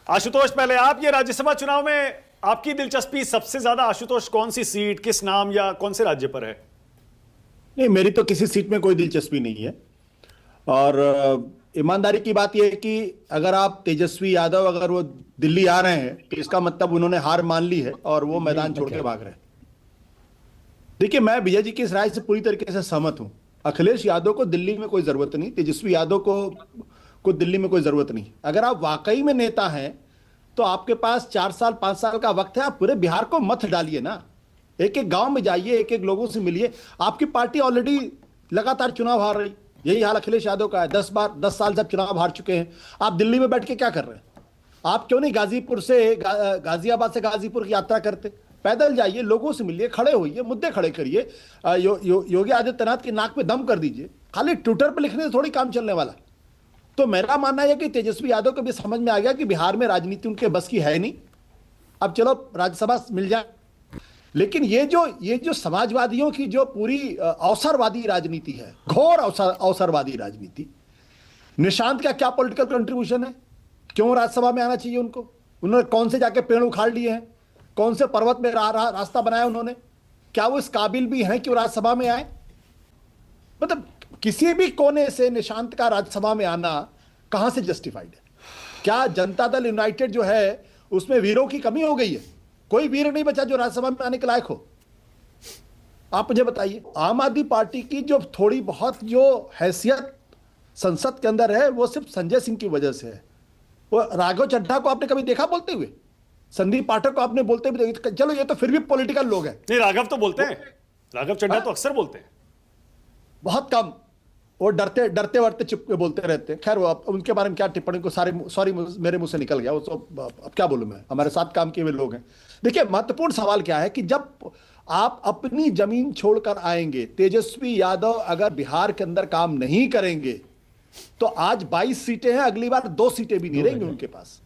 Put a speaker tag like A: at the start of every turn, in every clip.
A: आशुतोष, पहले आप, ये राज्यसभा चुनाव में आपकी दिलचस्पी सबसे ज्यादा आशुतोष कौन सी सीट, किस नाम या कौन से राज्य पर है?
B: नहीं, मेरी तो किसी सीट में कोई दिलचस्पी नहीं है। और ईमानदारी की बात यह है कि अगर आप तेजस्वी यादव अगर वो दिल्ली आ रहे हैं तो इसका मतलब उन्होंने हार मान ली है और वो मैदान छोड़ के भाग रहे हैं। देखिए, मैं विजय जी की इस राय से पूरी तरीके से सहमत हूं। अखिलेश यादव को दिल्ली में कोई जरूरत नहीं, तेजस्वी यादव को दिल्ली में कोई जरूरत नहीं। अगर आप वाकई में नेता हैं तो आपके पास 4 साल 5 साल का वक्त है। आप पूरे बिहार को मत डालिए ना, एक एक गांव में जाइए, एक एक लोगों से मिलिए। आपकी पार्टी ऑलरेडी लगातार चुनाव हार रही, यही हाल अखिलेश यादव का है। 10 साल से चुनाव हार चुके हैं। आप दिल्ली में बैठ के क्या कर रहे हैं? आप क्यों नहीं गाजियाबाद से गाजीपुर की यात्रा करते? पैदल जाइए, लोगों से मिलिए, खड़े होइए, मुद्दे खड़े करिए। योगी आदित्यनाथ की नाक पे दम कर दीजिए। खाली ट्विटर पर लिखने से थोड़ी काम चलने वाला। तो मेरा मानना है कि तेजस्वी यादव को भी समझ में आ गया कि बिहार में राजनीति उनके बस की है नहीं। अब चलो राज्यसभा मिल जाए, लेकिन ये जो समाजवादियों की जो पूरी अवसरवादी राजनीति है, घोर अवसरवादी राजनीति। निशांत का क्या पॉलिटिकल कंट्रीब्यूशन है? क्यों राज्यसभा में आना चाहिए उनको? उन्होंने कौन से जाके पेड़ उखाड़ लिए हैं? कौन से पर्वत में रास्ता बनाया उन्होंने? क्या वो इस काबिल भी हैं कि वो राज्यसभा में आए? मतलब किसी भी कोने से निशांत का राज्यसभा में आना कहां से जस्टिफाइड है? क्या जनता दल यूनाइटेड जो है उसमें वीरों की कमी हो गई है? कोई वीर नहीं बचा जो राज्यसभा में आने के लायक हो। आप मुझे बताइए, आम आदमी पार्टी की जो थोड़ी बहुत जो हैसियत संसद के अंदर है वो सिर्फ संजय सिंह की वजह से है। वो राघव चड्ढा को आपने कभी देखा बोलते हुए? संदीप पाठक को आपने बोलते हुए? चलो ये तो फिर भी पॉलिटिकल लोग हैं।
A: नहीं, राघव तो बोलते हैं, राघव चड्ढा तो अक्सर बोलते हैं।
B: बहुत कम, वो डरते वर्ते चुप के बोलते रहते हैं। खैर, वो उनके बारे में क्या टिप्पणी को सॉरी मेरे मुंह से निकल गया वो तो। अब क्या बोलूं मैं, हमारे साथ काम किए हुए लोग हैं। देखिए, महत्वपूर्ण सवाल क्या है कि जब आप अपनी जमीन छोड़कर आएंगे, तेजस्वी यादव अगर बिहार के अंदर काम नहीं करेंगे तो आज 22 सीटें हैं, अगली बार 2 सीटें भी नहीं रहेंगी उनके पास।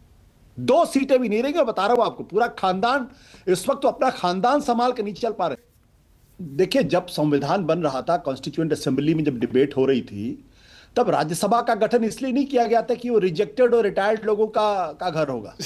B: 2 सीटें भी नहीं रहेंगी। मैं बता रहा हूं आपको, पूरा खानदान इस वक्त तो अपना खानदान संभाल के नहीं चल पा रहे। देखिए, जब संविधान बन रहा था, कॉन्स्टिट्यूएंट असेंबली में जब डिबेट हो रही थी, तब राज्यसभा का गठन इसलिए नहीं किया गया था कि वो रिजेक्टेड और रिटायर्ड लोगों का घर होगा।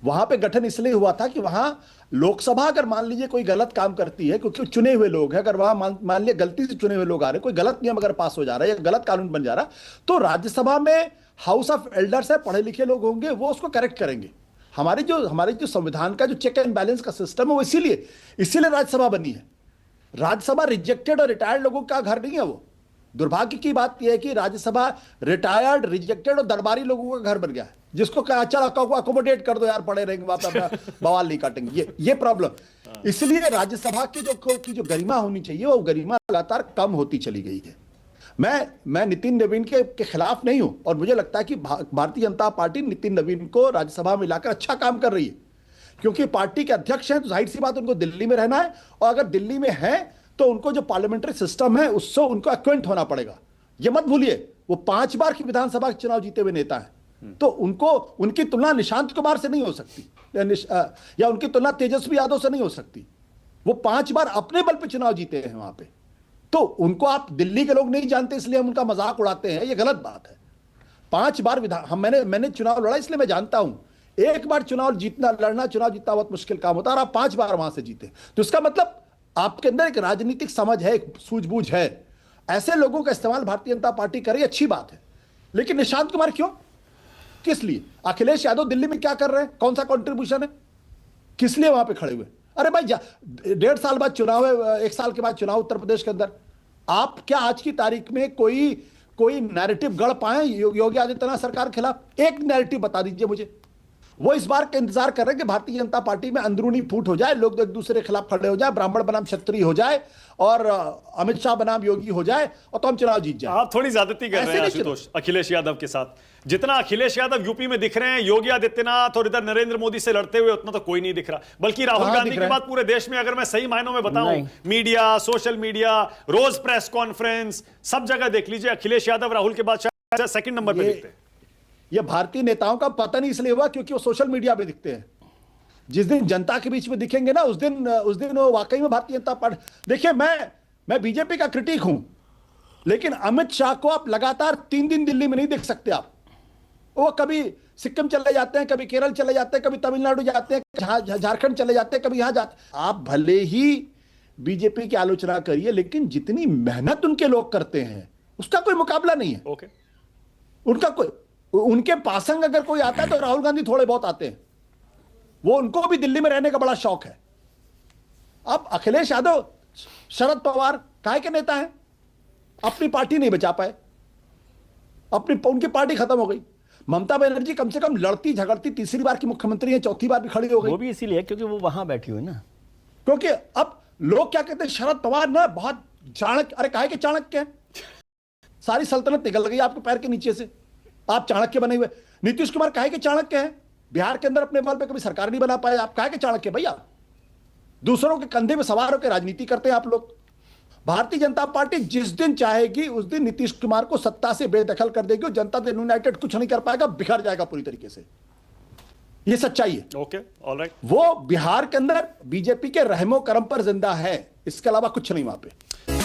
B: वहां पे गठन इसलिए हुआ था कि वहां लोकसभा अगर मान लीजिए कोई गलत काम करती है, क्योंकि चुने हुए लोग हैं, अगर वहां मान लीजिए गलती से चुने हुए लोग आ रहे हैं, कोई गलत नियम अगर पास हो जा रहा है या गलत कानून बन जा रहा है, तो राज्यसभा में हाउस ऑफ एल्डर्स है, पढ़े लिखे लोग होंगे, वो उसको करेक्ट करेंगे। हमारे जो संविधान का जो चेक एंड बैलेंस का सिस्टम है वो इसीलिए राज्यसभा बनी है। राज्यसभा रिजेक्टेड और रिटायर्ड लोगों का घर नहीं है। वो दुर्भाग्य की बात यह है कि राज्यसभा रिटायर्ड, रिजेक्टेड और दरबारी लोगों का घर बन गया है, जिसको कहा चलो अकोमोडेट कर दो यार, पड़े रहेंगे वहां पे, अपना बवाल नहीं काटेंगे। ये प्रॉब्लम। इसलिए राज्यसभा की जो गरिमा होनी चाहिए वो गरिमा लगातार कम होती चली गई है। मैं नितिन नवीन के खिलाफ नहीं हूं, और मुझे लगता है कि भारतीय जनता पार्टी नितिन नवीन को राज्यसभा में लाकर अच्छा काम कर रही है, क्योंकि पार्टी के अध्यक्ष हैं तो जाहिर सी बात उनको दिल्ली में रहना है, और अगर दिल्ली में है तो उनको जो पार्लियामेंट्री सिस्टम है उससे उनको एक्वेंट होना पड़ेगा। ये मत भूलिए, वो 5 बार की विधानसभा के चुनाव जीते हुए नेता है, तो उनकी तुलना निशांत कुमार से नहीं हो सकती, या उनकी तुलना तेजस्वी यादव से नहीं हो सकती। वो 5 बार अपने बल पर चुनाव जीते हैं वहां पे। तो उनको आप दिल्ली के लोग नहीं जानते इसलिए हम उनका मजाक उड़ाते हैं, ये गलत बात है। 5 बार मैंने चुनाव लड़ा इसलिए मैं जानता हूं, एक बार चुनाव जीतना बहुत मुश्किल काम होता है, और आप 5 बार वहां से जीते, तो इसका मतलब आपके अंदर एक राजनीतिक समझ है, एक सूझबूझ है। ऐसे लोगों का इस्तेमाल भारतीय जनता पार्टी करे, अच्छी बात है। लेकिन निशांत कुमार क्यों, किस लिए? अखिलेश यादव दिल्ली में क्या कर रहे हैं? कौन सा कॉन्ट्रीब्यूशन है? किस लिए वहां पे खड़े हुए? अरे भाई, 1.5 साल बाद चुनाव है, 1 साल के बाद चुनाव उत्तर प्रदेश के अंदर। आप क्या आज की तारीख में कोई नैरेटिव गढ़ पाए योगी आदित्यनाथ सरकार के खिलाफ? एक नैरेटिव बता दीजिए मुझे। वो इस बार का इंतजार कर रहे हैं कि भारतीय जनता पार्टी में अंदरूनी फूट हो जाए, लोग एक दूसरे के खिलाफ खड़े हो जाए, ब्राह्मण बनाम क्षत्रिय हो जाए, और अमित शाह बनाम योगी हो जाए, और तो हम चुनाव जीत जाए।
A: आप थोड़ी ज्यादती कर रहे हैं आशुतोष अखिलेश यादव के साथ। जितना अखिलेश यादव यूपी में दिख रहे हैं, योगी आदित्यनाथ और इधर नरेंद्र मोदी से लड़ते हुए, उतना तो कोई नहीं दिख रहा। बल्कि राहुल गांधी की बात पूरे देश में, अगर मैं सही मायनों में बताऊं, मीडिया, सोशल मीडिया, रोज प्रेस कॉन्फ्रेंस, सब जगह देख लीजिए, अखिलेश यादव राहुल के बाद शायद सेकंड नंबर पे दिखते हैं।
B: यह भारतीय नेताओं का पतन इसलिए हुआ क्योंकि वो सोशल मीडिया पे दिखते हैं। जिस दिन जनता के बीच में दिखेंगे ना, उस दिन वो वाकई में भारतीय जनता पार्टी। देखिए, मैं बीजेपी का क्रिटिक हूं, लेकिन अमित शाह को आप लगातार 3 दिन दिल्ली में नहीं देख सकते। आप वो कभी सिक्किम चले जाते हैं, कभी केरल चले जाते हैं, कभी तमिलनाडु जाते हैं, झारखंड चले जाते हैं, कभी यहां जाते हैं। आप भले ही बीजेपी की आलोचना करिए, लेकिन जितनी मेहनत उनके लोग करते हैं उसका कोई मुकाबला नहीं है।
A: ओके,
B: उनका कोई, उनके पासंग अगर कोई आता है तो राहुल गांधी थोड़े बहुत आते हैं, वो उनको भी दिल्ली में रहने का बड़ा शौक है। अब अखिलेश यादव, शरद पवार काहे के नेता हैं? अपनी पार्टी नहीं बचा पाए, उनकी पार्टी खत्म हो गई। ममता बनर्जी कम से कम लड़ती झगड़ती तीसरी बार की मुख्यमंत्री है, चौथी बार भी खड़ी हो गई।
C: वो भी इसीलिए क्योंकि वो वहां बैठी हुई ना,
B: क्योंकि अब लोग क्या कहते हैं, शरद पवार ना बहुत चाणक्य। अरे काहे के चाणक्य हैं? सारी सल्तनत निकल गई आपके पैर के नीचे से, आप चाणक्य बने हुए। नीतीश कुमार काहे के चाणक्य हैं? बिहार के अंदर अपने बल पे कभी सरकार नहीं बना पाए, आप काहे के चाणक्य भैया? दूसरों के कंधे में सवार होकर राजनीति करते हैं आप लोग। भारतीय जनता पार्टी जिस दिन चाहेगी उस दिन नीतीश कुमार को सत्ता से बेदखल कर देगी। जनता दल यूनाइटेड कुछ नहीं कर पाएगा, बिखर जाएगा पूरी तरीके से। ये सच्चाई है।
A: Okay, alright.
B: वो बिहार के अंदर बीजेपी के रहमो करम पर जिंदा है, इसके अलावा कुछ नहीं वहां पे।